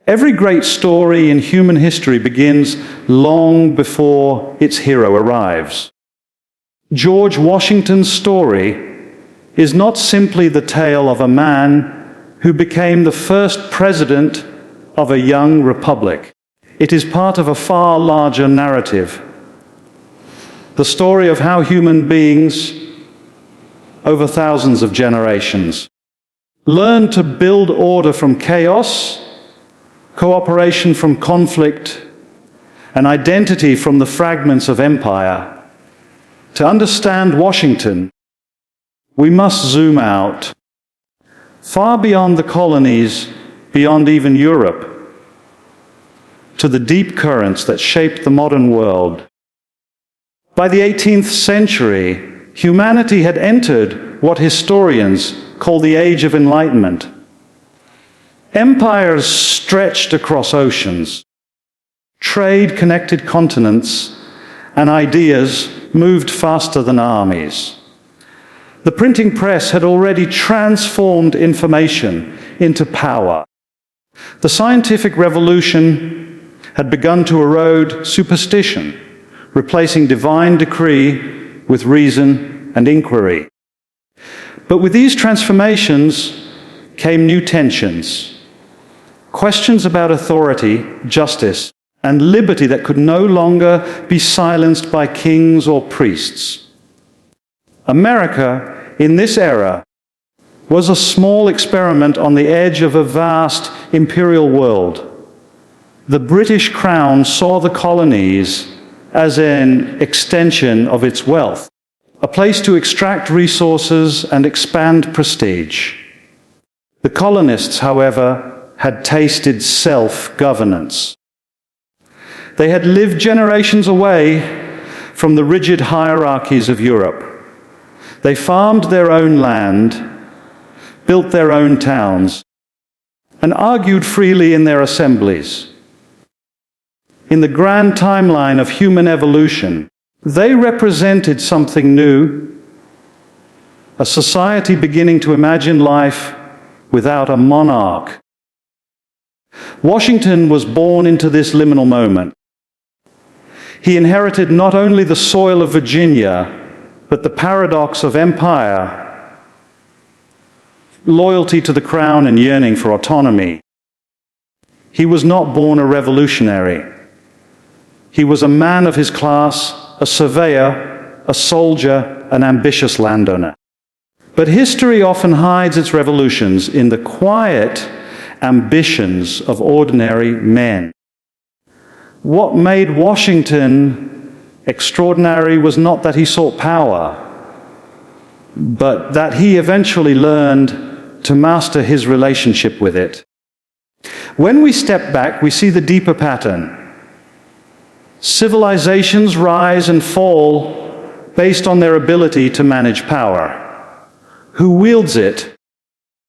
Every great story in human history begins long before its hero arrives. George Washington's story is not simply the tale of a man who became the first president of a young republic. It is part of a far larger narrative. The story of how human beings, over thousands of generations, learned to build order from chaos, cooperation from conflict, and identity from the fragments of empire. To understand Washington, we must zoom out, far beyond the colonies, beyond even Europe, to the deep currents that shaped the modern world. By the 18th century, humanity had entered what historians call the Age of Enlightenment. Empires stretched across oceans. Trade connected continents, and ideas moved faster than armies. The printing press had already transformed information into power. The scientific revolution had begun to erode superstition, replacing divine decree with reason and inquiry. But with these transformations came new tensions. Questions about authority, justice, and liberty that could no longer be silenced by kings or priests. America, in this era, was a small experiment on the edge of a vast imperial world. The British Crown saw the colonies as an extension of its wealth, a place to extract resources and expand prestige. The colonists, however, had tasted self-governance. They had lived generations away from the rigid hierarchies of Europe. They farmed their own land, built their own towns, and argued freely in their assemblies. In the grand timeline of human evolution, they represented something new, a society beginning to imagine life without a monarch. Washington was born into this liminal moment. He inherited not only the soil of Virginia, but the paradox of empire, loyalty to the crown and yearning for autonomy. He was not born a revolutionary. He was a man of his class, a surveyor, a soldier, an ambitious landowner. But history often hides its revolutions in the quiet ambitions of ordinary men. What made Washington extraordinary was not that he sought power, but that he eventually learned to master his relationship with it. When we step back, we see the deeper pattern. Civilizations rise and fall based on their ability to manage power. Who wields it?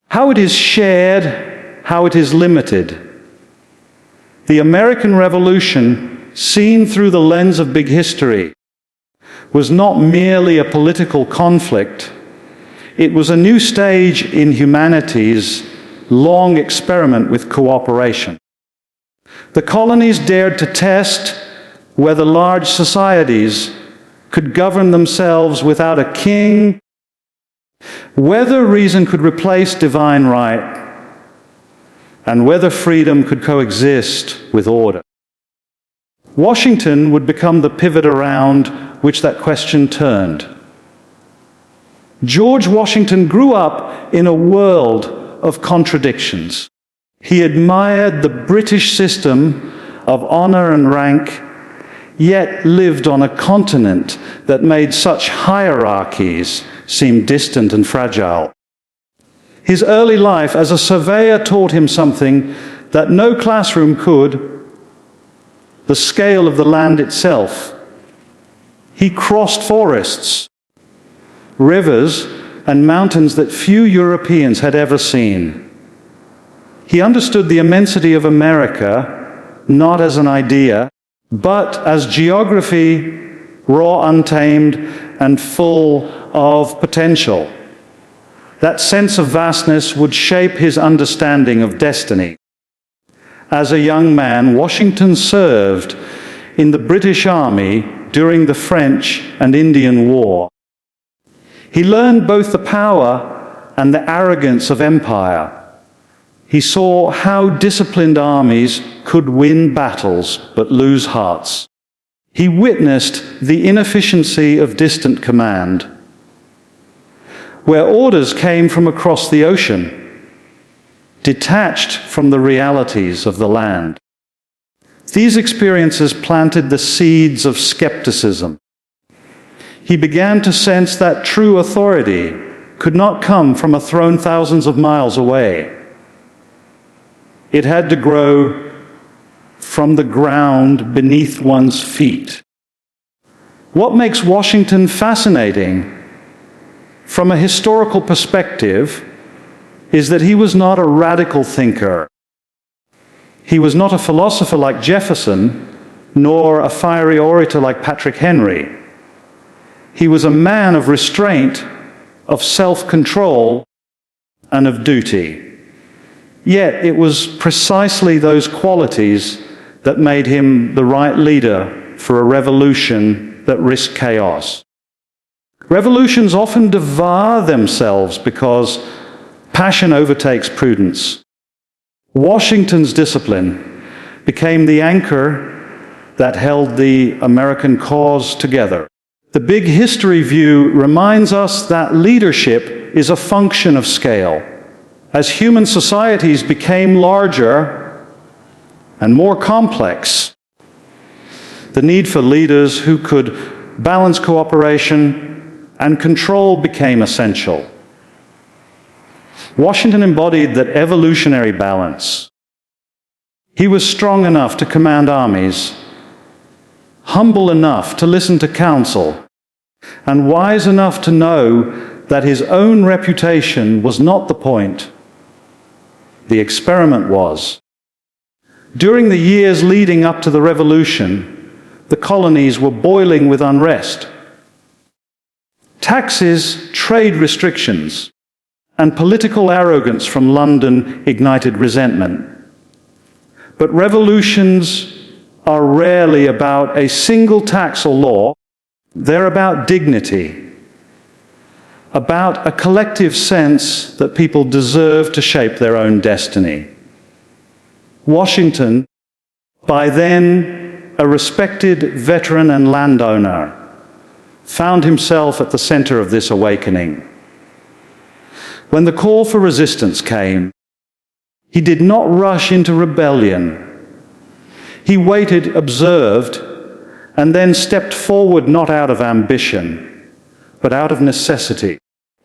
How it is shared? How it is limited. The American Revolution, seen through the lens of big history, was not merely a political conflict. It was a new stage in humanity's long experiment with cooperation. The colonies dared to test whether large societies could govern themselves without a king, whether reason could replace divine right, and whether freedom could coexist with order. Washington would become the pivot around which that question turned. George Washington grew up in a world of contradictions. He admired the British system of honor and rank, yet lived on a continent that made such hierarchies seem distant and fragile. His early life as a surveyor taught him something that no classroom could: the scale of the land itself. He crossed forests, rivers, and mountains that few Europeans had ever seen. He understood the immensity of America, not as an idea, but as geography, raw, untamed, and full of potential. That sense of vastness would shape his understanding of destiny. As a young man, Washington served in the British Army during the French and Indian War. He learned both the power and the arrogance of empire. He saw how disciplined armies could win battles but lose hearts. He witnessed the inefficiency of distant command, where orders came from across the ocean, detached from the realities of the land. These experiences planted the seeds of skepticism. He began to sense that true authority could not come from a throne thousands of miles away. It had to grow from the ground beneath one's feet. What makes Washington fascinating from a historical perspective is that he was not a radical thinker. He was not a philosopher like Jefferson, nor a fiery orator like Patrick Henry. He was a man of restraint, of self-control, and of duty. Yet it was precisely those qualities that made him the right leader for a revolution that risked chaos. Revolutions often devour themselves because passion overtakes prudence. Washington's discipline became the anchor that held the American cause together. The big history view reminds us that leadership is a function of scale. As human societies became larger and more complex, the need for leaders who could balance cooperation and control became essential. Washington embodied that evolutionary balance. He was strong enough to command armies, humble enough to listen to counsel, and wise enough to know that his own reputation was not the point. The experiment was. During the years leading up to the revolution, the colonies were boiling with unrest. Taxes, trade restrictions, and political arrogance from London ignited resentment. But revolutions are rarely about a single tax or law. They're about dignity, about a collective sense that people deserve to shape their own destiny. Washington, by then a respected veteran and landowner, found himself at the center of this awakening. When the call for resistance came, he did not rush into rebellion. He waited, observed, and then stepped forward not out of ambition, but out of necessity,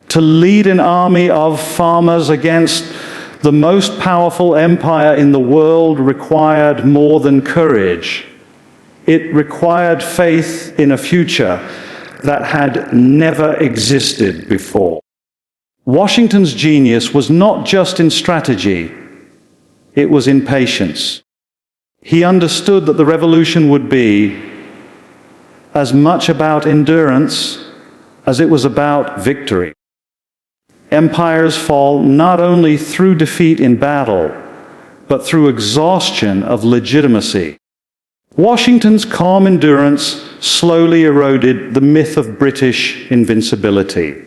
to lead an army of farmers against the most powerful empire in the world required more than courage. It required faith in a future that had never existed before. Washington's genius was not just in strategy, it was in patience. He understood that the revolution would be as much about endurance as it was about victory. Empires fall not only through defeat in battle, but through exhaustion of legitimacy. Washington's calm endurance slowly eroded the myth of British invincibility.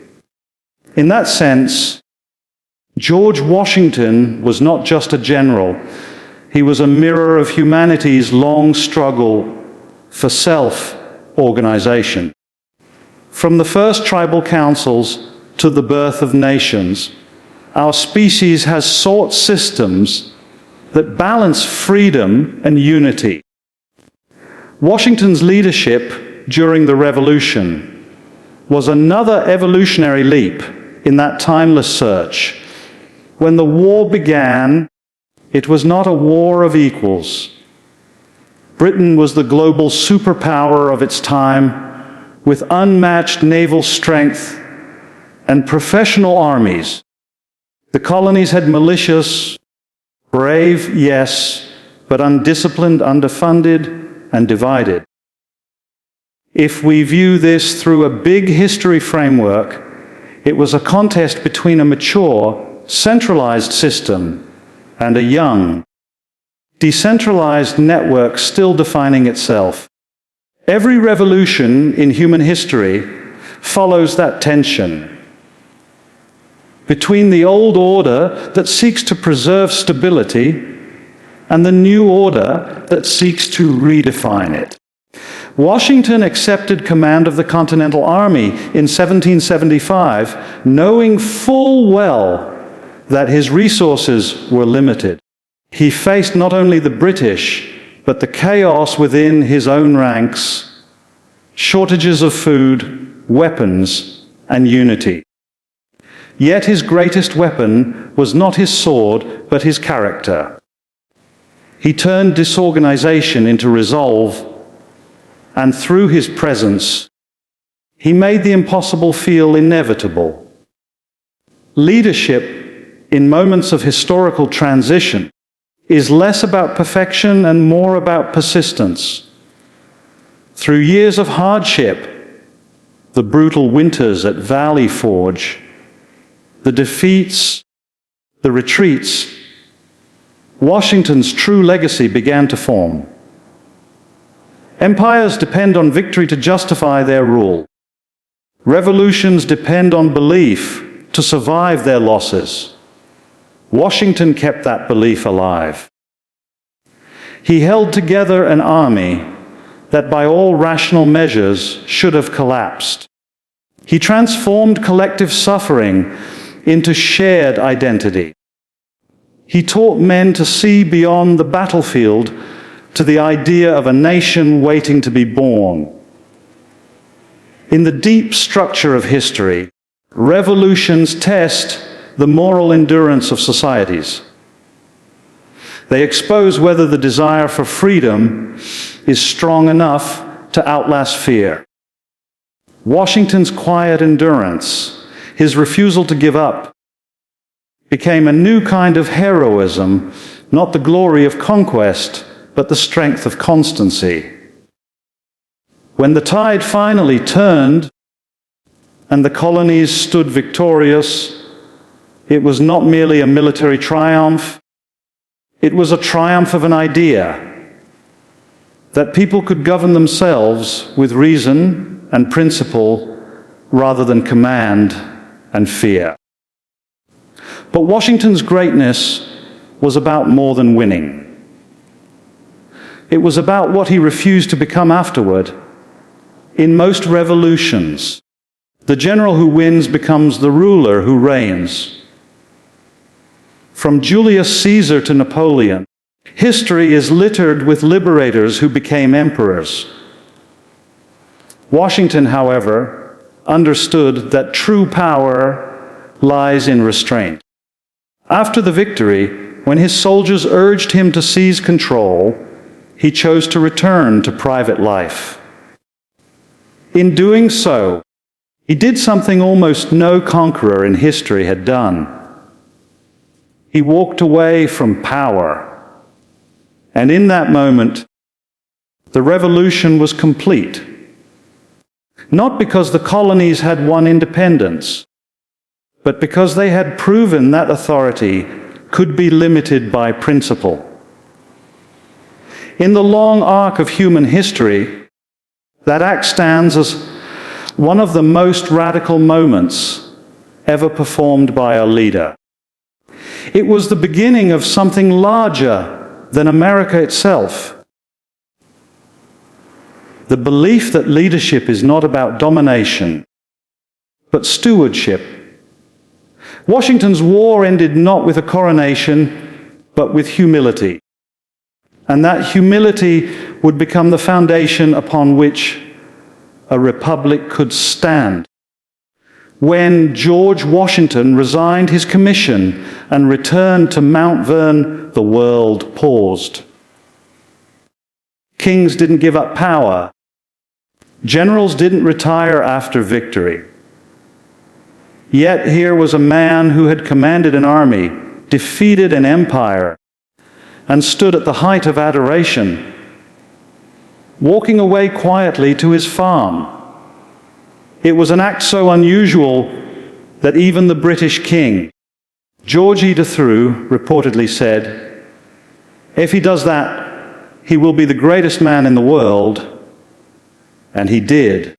In that sense, George Washington was not just a general. He was a mirror of humanity's long struggle for self-organization. From the first tribal councils to the birth of nations, our species has sought systems that balance freedom and unity. Washington's leadership during the Revolution was another evolutionary leap in that timeless search. When the war began, it was not a war of equals. Britain was the global superpower of its time, with unmatched naval strength and professional armies. The colonies had militias, brave, yes, but undisciplined, underfunded, and divided. If we view this through a big history framework, it was a contest between a mature, centralized system and a young, decentralized network still defining itself. Every revolution in human history follows that tension between the old order that seeks to preserve stability and the new order that seeks to redefine it. Washington accepted command of the Continental Army in 1775, knowing full well that his resources were limited. He faced not only the British, but the chaos within his own ranks, shortages of food, weapons, and unity. Yet his greatest weapon was not his sword, but his character. He turned disorganization into resolve, and through his presence, he made the impossible feel inevitable. Leadership in moments of historical transition is less about perfection and more about persistence. Through years of hardship, the brutal winters at Valley Forge, the defeats, the retreats, Washington's true legacy began to form. Empires depend on victory to justify their rule. Revolutions depend on belief to survive their losses. Washington kept that belief alive. He held together an army that by all rational measures should have collapsed. He transformed collective suffering into shared identity. He taught men to see beyond the battlefield to the idea of a nation waiting to be born. In the deep structure of history, revolutions test the moral endurance of societies. They expose whether the desire for freedom is strong enough to outlast fear. Washington's quiet endurance, his refusal to give up, became a new kind of heroism, not the glory of conquest, but the strength of constancy. When the tide finally turned and the colonies stood victorious, it was not merely a military triumph, it was a triumph of an idea that people could govern themselves with reason and principle rather than command and fear. But Washington's greatness was about more than winning. It was about what he refused to become afterward. In most revolutions, the general who wins becomes the ruler who reigns. From Julius Caesar to Napoleon, history is littered with liberators who became emperors. Washington, however, understood that true power lies in restraint. After the victory, when his soldiers urged him to seize control, he chose to return to private life. In doing so, he did something almost no conqueror in history had done. He walked away from power, and in that moment, the revolution was complete. Not because the colonies had won independence, but because they had proven that authority could be limited by principle. In the long arc of human history, that act stands as one of the most radical moments ever performed by a leader. It was the beginning of something larger than America itself. The belief that leadership is not about domination, but stewardship. Washington's war ended not with a coronation, but with humility. And that humility would become the foundation upon which a republic could stand. When George Washington resigned his commission and returned to Mount Vernon, the world paused. Kings didn't give up power. Generals didn't retire after victory. Yet here was a man who had commanded an army, defeated an empire, and stood at the height of adoration, walking away quietly to his farm. It was an act so unusual that even the British king, George III, reportedly said, If he does that, he will be the greatest man in the world, and he did.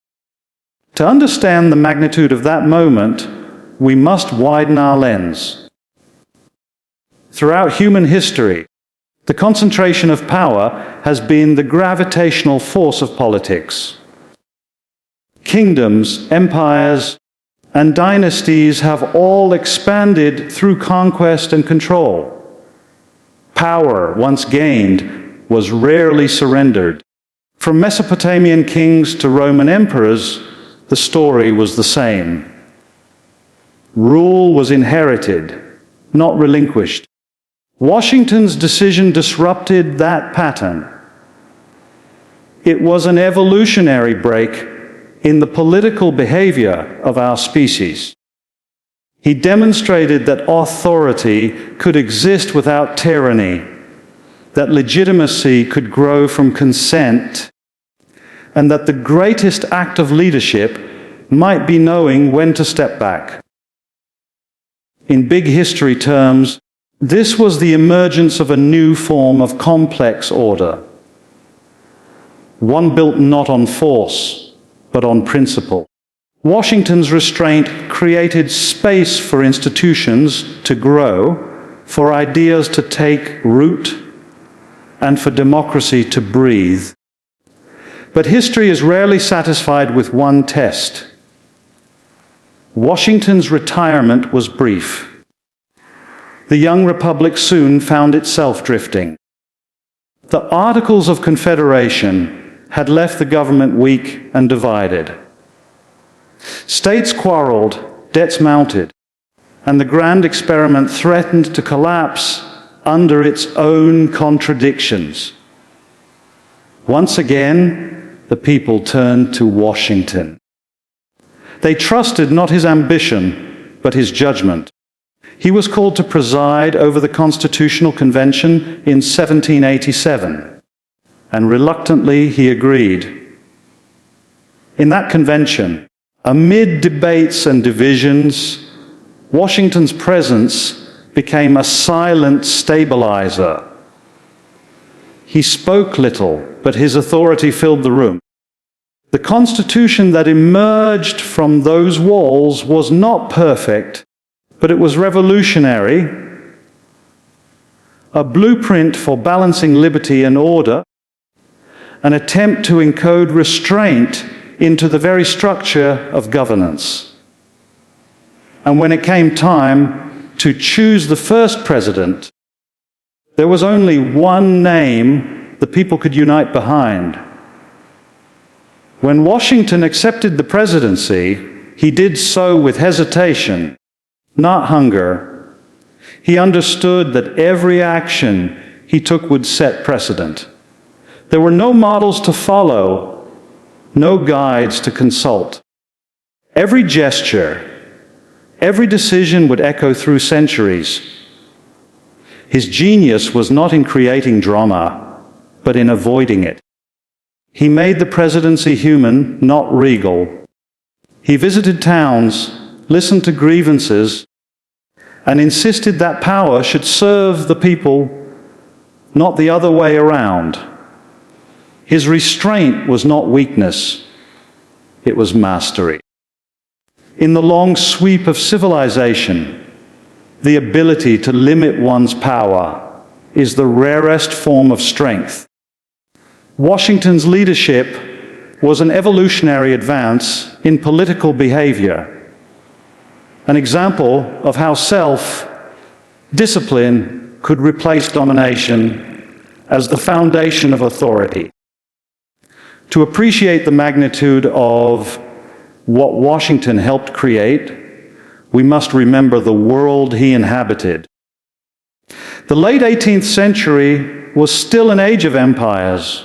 To understand the magnitude of that moment, we must widen our lens. Throughout human history, the concentration of power has been the gravitational force of politics. Kingdoms, empires, and dynasties have all expanded through conquest and control. Power, once gained, was rarely surrendered. From Mesopotamian kings to Roman emperors, the story was the same. Rule was inherited, not relinquished. Washington's decision disrupted that pattern. It was an evolutionary break in the political behavior of our species. He demonstrated that authority could exist without tyranny, that legitimacy could grow from consent, and that the greatest act of leadership might be knowing when to step back. In big history terms, this was the emergence of a new form of complex order, one built not on force, but on principle. Washington's restraint created space for institutions to grow, for ideas to take root, and for democracy to breathe. But history is rarely satisfied with one test. Washington's retirement was brief. The young republic soon found itself drifting. The Articles of Confederation had left the government weak and divided. States quarreled, debts mounted, and the grand experiment threatened to collapse under its own contradictions. Once again, the people turned to Washington. They trusted not his ambition, but his judgment. He was called to preside over the Constitutional Convention in 1787, and reluctantly he agreed. In that convention, amid debates and divisions, Washington's presence became a silent stabilizer. He spoke little, but his authority filled the room. The Constitution that emerged from those walls was not perfect, but it was revolutionary, a blueprint for balancing liberty and order, an attempt to encode restraint into the very structure of governance. And when it came time to choose the first president, there was only one name the people could unite behind. When Washington accepted the presidency, he did so with hesitation, not hunger. He understood that every action he took would set precedent. There were no models to follow, no guides to consult. Every gesture, every decision would echo through centuries. His genius was not in creating drama, but in avoiding it. He made the presidency human, not regal. He visited towns, listened to grievances, and insisted that power should serve the people, not the other way around. His restraint was not weakness, it was mastery. In the long sweep of civilization, the ability to limit one's power is the rarest form of strength. Washington's leadership was an evolutionary advance in political behavior, an example of how self-discipline could replace domination as the foundation of authority. To appreciate the magnitude of what Washington helped create, we must remember the world he inhabited. The late 18th century was still an age of empires.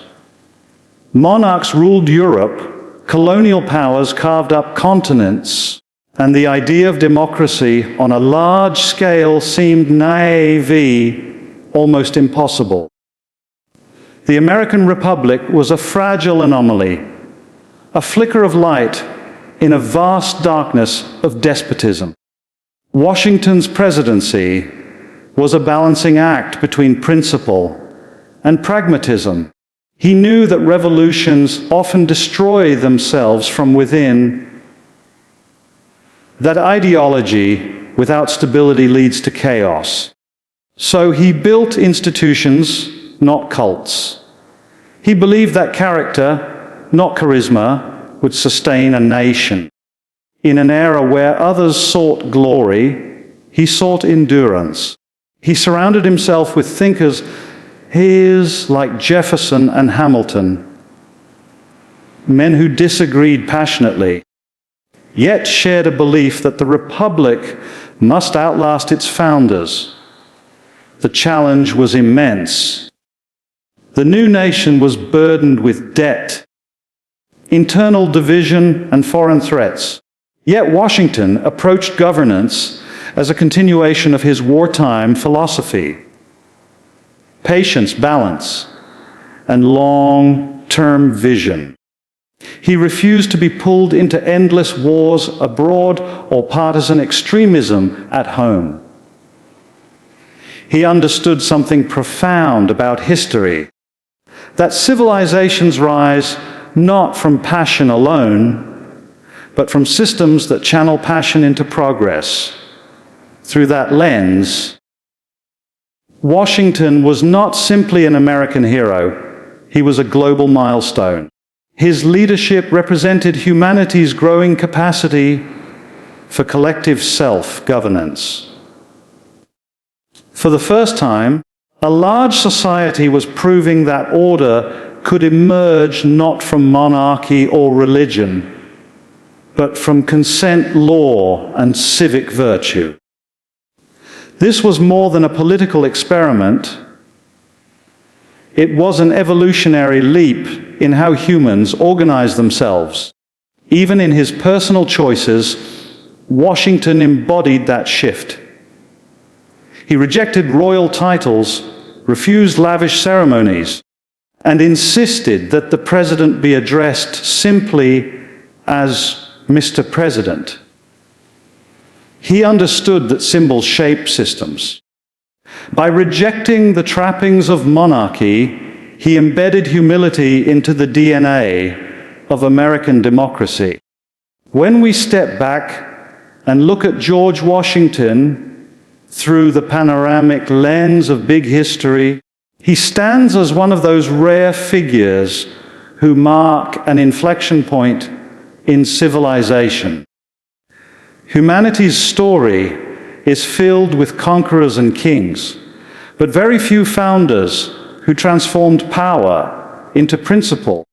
Monarchs ruled Europe, colonial powers carved up continents, and the idea of democracy on a large scale seemed naive, almost impossible. The American Republic was a fragile anomaly, a flicker of light in a vast darkness of despotism. Washington's presidency was a balancing act between principle and pragmatism. He knew that revolutions often destroy themselves from within, that ideology without stability leads to chaos. So he built institutions, not cults. He believed that character, not charisma, would sustain a nation. In an era where others sought glory, he sought endurance. He surrounded himself with thinkers like Jefferson and Hamilton, men who disagreed passionately, yet shared a belief that the republic must outlast its founders. The challenge was immense. The new nation was burdened with debt, internal division, and foreign threats. Yet Washington approached governance as a continuation of his wartime philosophy: patience, balance, and long-term vision. He refused to be pulled into endless wars abroad or partisan extremism at home. He understood something profound about history, that civilizations rise not from passion alone, but from systems that channel passion into progress. Through that lens, Washington was not simply an American hero, he was a global milestone. His leadership represented humanity's growing capacity for collective self-governance. For the first time, a large society was proving that order could emerge not from monarchy or religion, but from consent law and civic virtue. This was more than a political experiment. It was an evolutionary leap in how humans organize themselves. Even in his personal choices, Washington embodied that shift. He rejected royal titles, refused lavish ceremonies, and insisted that the president be addressed simply as Mr. President. He understood that symbols shape systems. By rejecting the trappings of monarchy, he embedded humility into the DNA of American democracy. When we step back and look at George Washington through the panoramic lens of big history, he stands as one of those rare figures who mark an inflection point in civilization. Humanity's story is filled with conquerors and kings, but very few founders who transformed power into principle.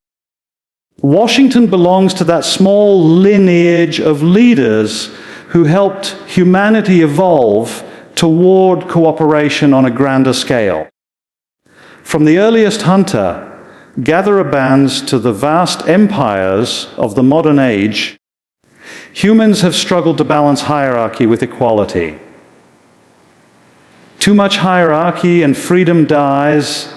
Washington belongs to that small lineage of leaders who helped humanity evolve toward cooperation on a grander scale. From the earliest hunter, gatherer bands to the vast empires of the modern age, humans have struggled to balance hierarchy with equality. Too much hierarchy and freedom dies,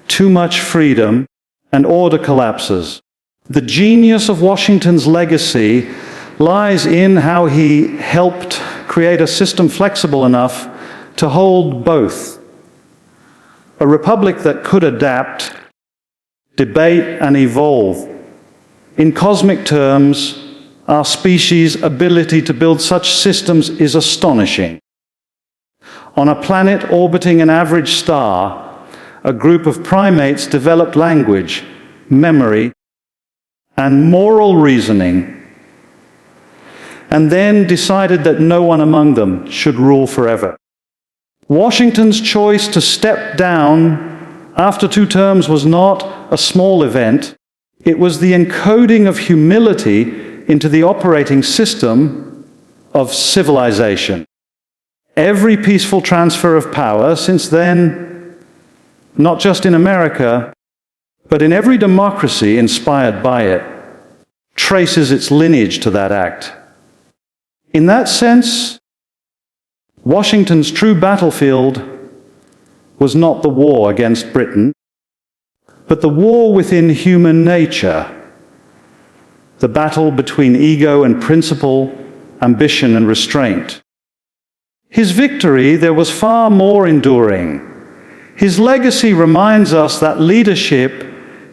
too much freedom and order collapses. The genius of Washington's legacy lies in how he helped create a system flexible enough to hold both. A republic that could adapt, debate, and evolve. In cosmic terms, our species' ability to build such systems is astonishing. On a planet orbiting an average star, a group of primates developed language, memory, and moral reasoning, and then decided that no one among them should rule forever. Washington's choice to step down after 2 terms was not a small event. It was the encoding of humility into the operating system of civilization. Every peaceful transfer of power since then, not just in America, but in every democracy inspired by it, traces its lineage to that act. In that sense, Washington's true battlefield was not the war against Britain, but the war within human nature, the battle between ego and principle, ambition and restraint. His victory, there was far more enduring. His legacy reminds us that leadership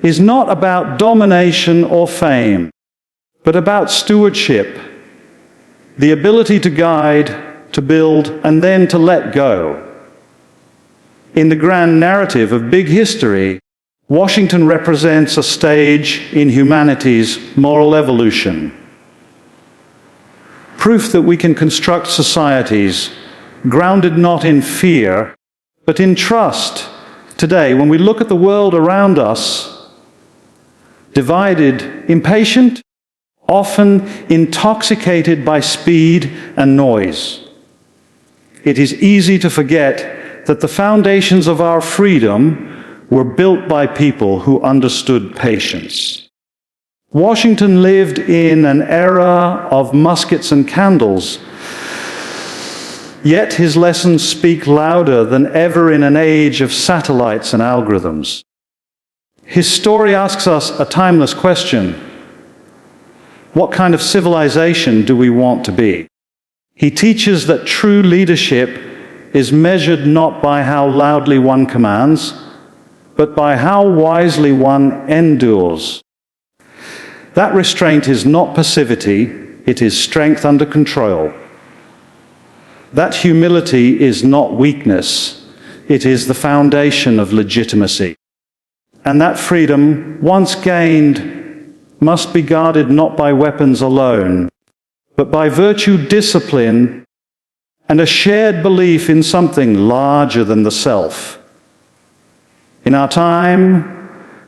is not about domination or fame, but about stewardship, the ability to guide, to build, and then to let go. In the grand narrative of big history, Washington represents a stage in humanity's moral evolution. Proof that we can construct societies grounded not in fear, but in trust. Today, when we look at the world around us, divided, impatient, often intoxicated by speed and noise, it is easy to forget that the foundations of our freedom were built by people who understood patience. Washington lived in an era of muskets and candles, yet his lessons speak louder than ever in an age of satellites and algorithms. His story asks us a timeless question: what kind of civilization do we want to be? He teaches that true leadership is measured not by how loudly one commands, but by how wisely one endures. That restraint is not passivity, it is strength under control. That humility is not weakness, it is the foundation of legitimacy. And that freedom, once gained, must be guarded not by weapons alone, but by virtue, discipline, and a shared belief in something larger than the self. In our time,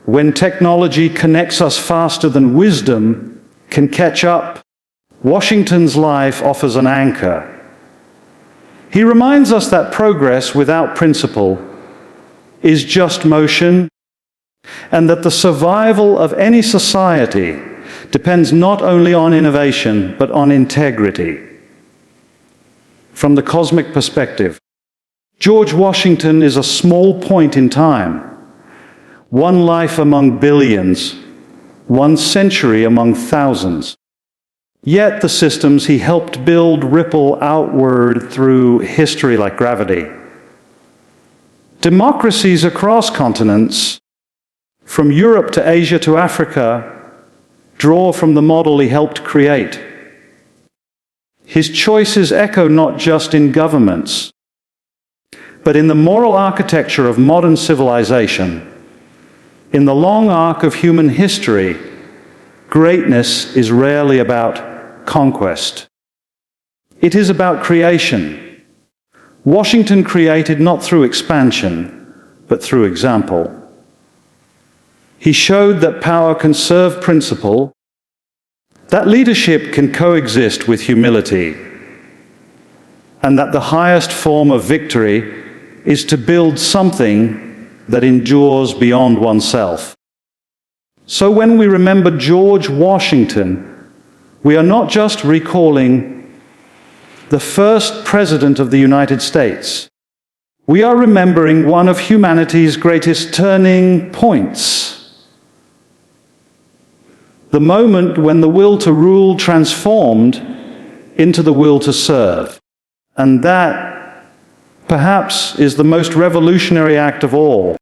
when technology connects us faster than wisdom can catch up, Washington's life offers an anchor. He reminds us that progress without principle is just motion, and that the survival of any society depends not only on innovation, but on integrity. From the cosmic perspective, George Washington is a small point in time, one life among billions, one century among thousands. Yet the systems he helped build ripple outward through history like gravity. Democracies across continents, from Europe to Asia to Africa, draw from the model he helped create. His choices echo not just in governments, but in the moral architecture of modern civilization. In the long arc of human history, greatness is rarely about conquest. It is about creation. Washington created not through expansion, but through example. He showed that power can serve principle, that leadership can coexist with humility, and that the highest form of victory is to build something that endures beyond oneself. So when we remember George Washington, we are not just recalling the first president of the United States. We are remembering one of humanity's greatest turning points. The moment when the will to rule transformed into the will to serve. And that, perhaps, is the most revolutionary act of all.